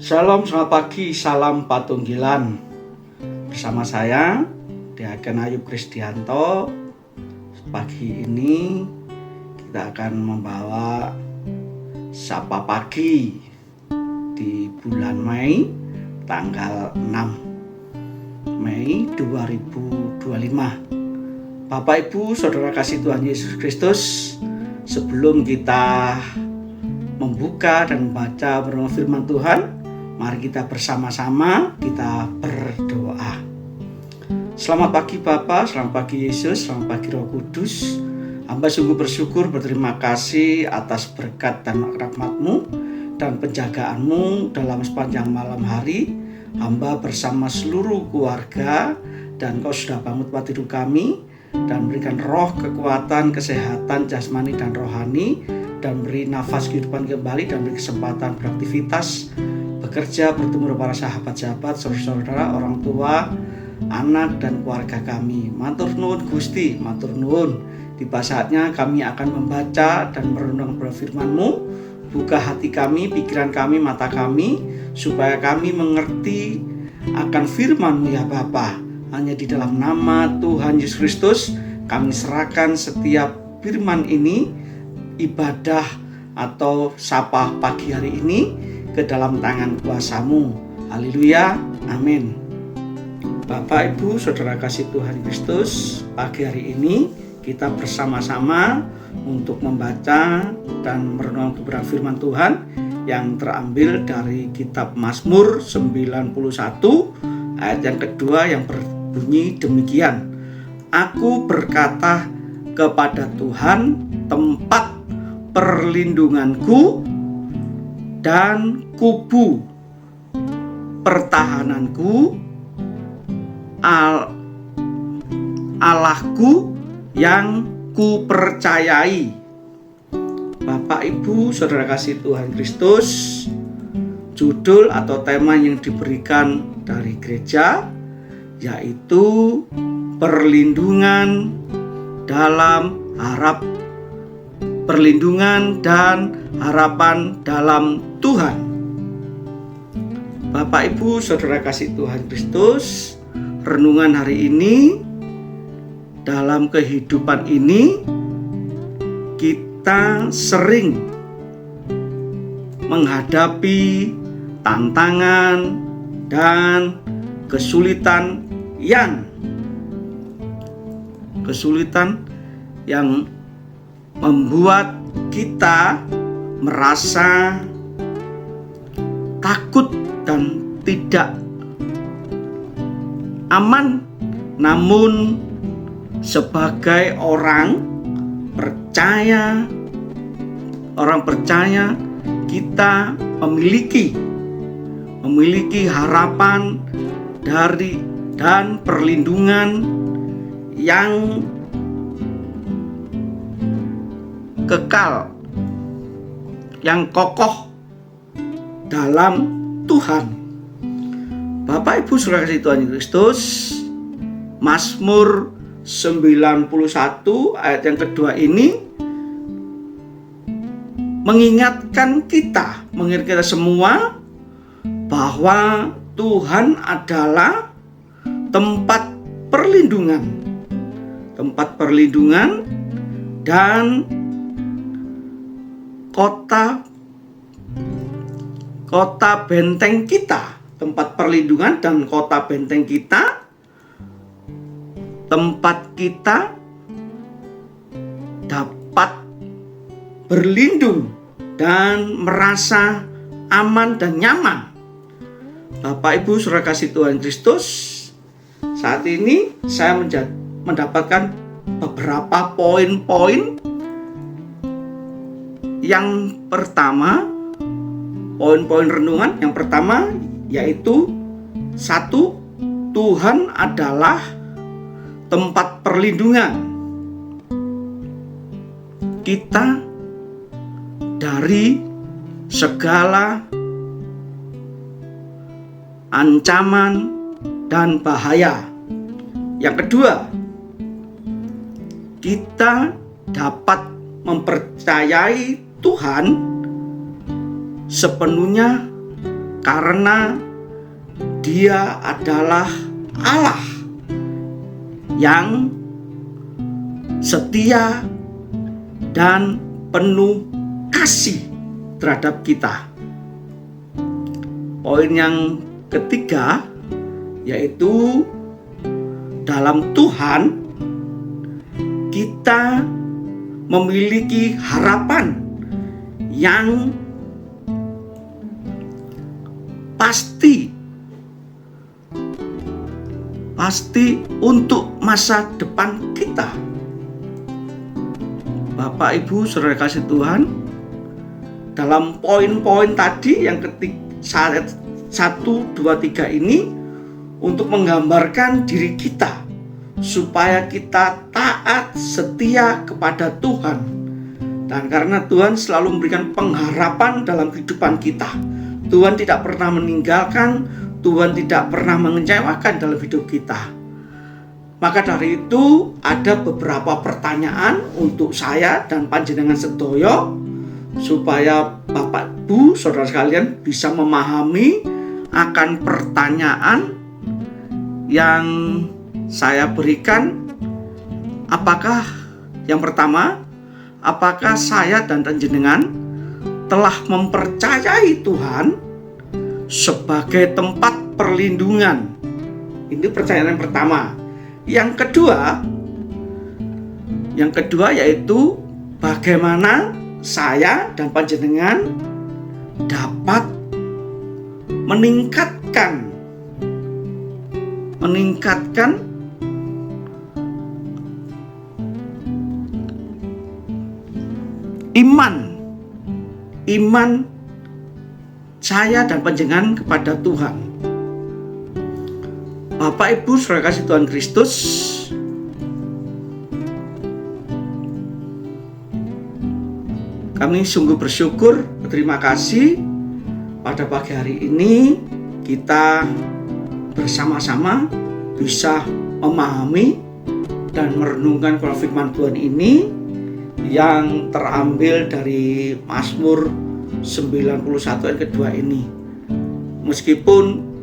Shalom, selamat pagi, salam patunggilan. Bersama saya, Diaken Ayub Kristianto. Pagi ini kita akan membawa Sapa Pagi di bulan Mei, tanggal 6 Mei 2025. Bapak Ibu, Saudara kasih Tuhan Yesus Kristus, sebelum kita membuka dan membaca firman Tuhan, mari kita bersama-sama kita berdoa. Selamat pagi Bapa, selamat pagi Yesus, selamat pagi Roh Kudus. Hamba sungguh bersyukur, berterima kasih atas berkat dan rahmat-Mu dan penjagaan-Mu dalam sepanjang malam hari. Hamba bersama seluruh keluarga dan Kau sudah bangun tempat tidur kami dan berikan roh, kekuatan, kesehatan jasmani dan rohani, dan beri nafas kehidupan kembali dan beri kesempatan beraktivitas, bekerja, bertemu dengan para sahabat-sahabat, saudara-saudara, orang tua, anak dan keluarga kami. Matur nuwun Gusti, matur nuwun. Tiba saatnya kami akan membaca dan merenung firman-Mu. Buka hati kami, pikiran kami, mata kami, supaya kami mengerti akan firman-Mu ya Bapa. Hanya di dalam nama Tuhan Yesus Kristus kami serahkan setiap firman ini, ibadah atau sapa pagi hari ini, ke dalam tangan kuasa-Mu. Haleluya, amin. Bapak, Ibu, Saudara kasih Tuhan Kristus, pagi hari ini kita bersama-sama untuk membaca dan merenung kebenaran firman Tuhan yang terambil dari kitab Mazmur 91 ayat yang kedua yang berbunyi demikian. Aku berkata kepada Tuhan, tempat perlindunganku dan kubu pertahananku, Allahku yang kupercayai. Bapak, Ibu, Saudara kasih Tuhan Kristus, judul atau tema yang diberikan dari gereja yaitu perlindungan dan harapan dalam Tuhan. Bapak, Ibu, Saudara kasih Tuhan Kristus, renungan hari ini, dalam kehidupan ini kita sering menghadapi tantangan dan kesulitan yang membuat kita merasa takut dan tidak aman. Namun sebagai orang percaya kita memiliki harapan dari dan perlindungan yang kekal, yang kokoh dalam Tuhan. Bapak, Ibu, Saudara kasih Tuhan Kristus, Mazmur 91 ayat yang kedua ini mengingatkan kita semua bahwa Tuhan adalah tempat perlindungan dan kota benteng kita, tempat perlindungan dan kota benteng kita, tempat kita dapat berlindung dan merasa aman dan nyaman. Bapak, Ibu, Saudara kasih Tuhan Kristus, saat ini saya mendapatkan beberapa poin-poin. Yang pertama, poin-poin renungan yang pertama yaitu 1. Tuhan adalah tempat perlindungan kita dari segala ancaman dan bahaya. Yang kedua, kita dapat mempercayai Tuhan sepenuhnya karena Dia adalah Allah yang setia dan penuh kasih terhadap kita. Poin yang ketiga yaitu dalam Tuhan kita memiliki harapan yang pasti untuk masa depan kita. Bapak, Ibu, saudara kasih Tuhan, dalam poin-poin tadi yang ketiga 1, 2, 3 ini untuk menggambarkan diri kita supaya kita taat setia kepada Tuhan. Dan karena Tuhan selalu memberikan pengharapan dalam kehidupan kita, Tuhan tidak pernah meninggalkan, Tuhan tidak pernah mengecewakan dalam hidup kita. Maka dari itu ada beberapa pertanyaan untuk saya dan panjenengan sedoyo supaya Bapak, Ibu, saudara sekalian bisa memahami akan pertanyaan yang saya berikan. Apakah yang pertama, apakah saya dan panjenengan telah mempercayai Tuhan sebagai tempat perlindungan? Ini pertanyaan yang pertama. Yang kedua yaitu bagaimana saya dan panjenengan dapat meningkatkan iman saya dan panjenengan kepada Tuhan. Bapak, Ibu, saudara kasih Tuhan Kristus, kami sungguh bersyukur, berterima kasih pada pagi hari ini kita bersama-sama bisa memahami dan merenungkan firman Tuhan ini yang terambil dari Mazmur 91 ayat kedua ini. Meskipun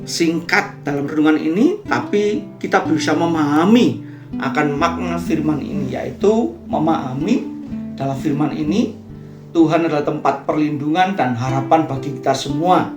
singkat dalam renungan ini, tapi kita bisa memahami akan makna firman ini, yaitu memahami dalam firman ini Tuhan adalah tempat perlindungan dan harapan bagi kita semua,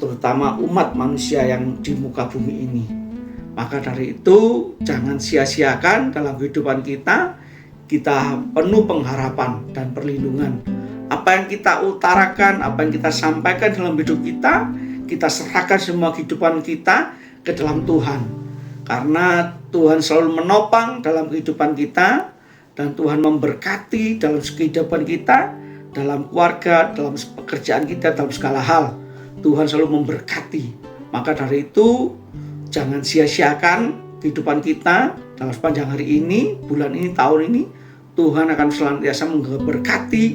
terutama umat manusia yang di muka bumi ini. Maka dari itu jangan sia-siakan dalam kehidupan kita penuh pengharapan dan perlindungan. Apa yang kita utarakan, apa yang kita sampaikan dalam hidup kita serahkan semua kehidupan kita ke dalam Tuhan. Karena Tuhan selalu menopang dalam kehidupan kita, dan Tuhan memberkati dalam kehidupan kita, dalam keluarga, dalam pekerjaan kita, dalam segala hal. Tuhan selalu memberkati. Maka dari itu jangan sia-siakan kehidupan kita dalam sepanjang hari ini, bulan ini, tahun ini. Tuhan akan senantiasa memberkati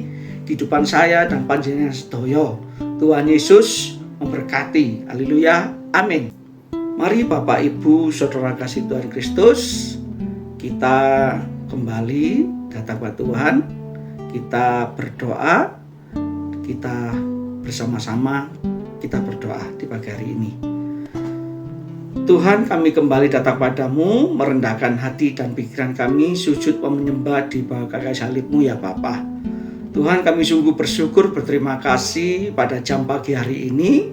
kehidupan saya dan panjenengan sedoyo. Tuhan Yesus memberkati. Haleluya. Amin. Mari Bapak, Ibu, saudara kasih Tuhan Kristus, kita kembali datang kepada Tuhan. Kita berdoa, kita bersama-sama kita berdoa di pagi hari ini. Tuhan, kami kembali datang padamu, merendahkan hati dan pikiran kami, sujud menyembah di bawah kaki salib-Mu ya Bapa. Tuhan, kami sungguh bersyukur, berterima kasih pada jam pagi hari ini.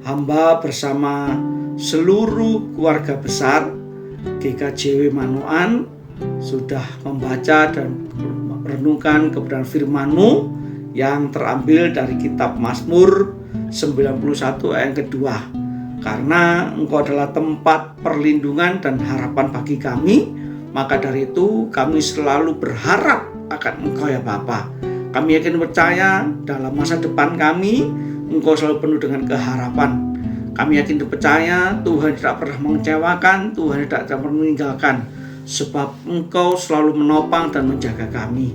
Hamba bersama seluruh keluarga besar GKJW Manoan sudah membaca dan merenungkan kebenaran firman-Mu yang terambil dari kitab Mazmur 91 ayat kedua. Karena Engkau adalah tempat perlindungan dan harapan bagi kami, maka dari itu kami selalu berharap akan Engkau ya Bapa. Kami yakin percaya dalam masa depan kami, Engkau selalu penuh dengan keharapan. Kami yakin percaya Tuhan tidak pernah mengecewakan, Tuhan tidak pernah meninggalkan, sebab Engkau selalu menopang dan menjaga kami.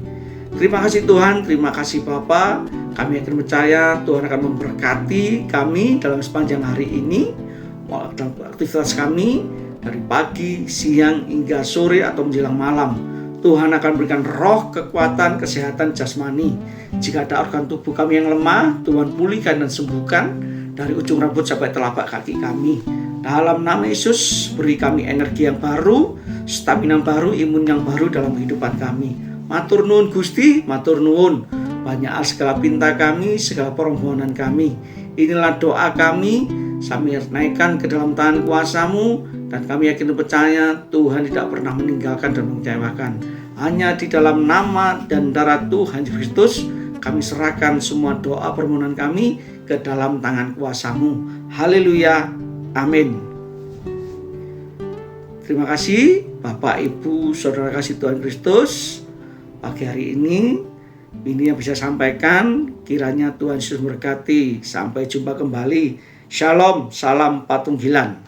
Terima kasih Tuhan, terima kasih Bapa. Kami yakin percaya Tuhan akan memberkati kami dalam sepanjang hari ini, dalam aktivitas kami dari pagi, siang hingga sore atau menjelang malam. Tuhan akan berikan roh, kekuatan, kesehatan jasmani. Jika ada organ tubuh kami yang lemah, Tuhan pulihkan dan sembuhkan. dari ujung rambut sampai telapak kaki kami. Dalam nama Yesus, beri kami energi yang baru, stamina baru, imun yang baru dalam kehidupan kami. Matur nuwun Gusti, matur nuwun. Banyak segala pinta kami, segala permohonan kami. Inilah doa kami, kami naikkan ke dalam tangan kuasa-Mu, dan kami yakin dan percaya Tuhan tidak pernah meninggalkan dan mengecewakan. Hanya di dalam nama dan darah Tuhan Yesus Kristus, kami serahkan semua doa permohonan kami ke dalam tangan kuasa-Mu. Haleluya. Amin. Terima kasih Bapak, Ibu, Saudara kasih Tuhan Kristus. Pagi hari ini yang bisa sampaikan. Kiranya Tuhan Yesus memberkati. Sampai jumpa kembali. Shalom, salam Patunggilan.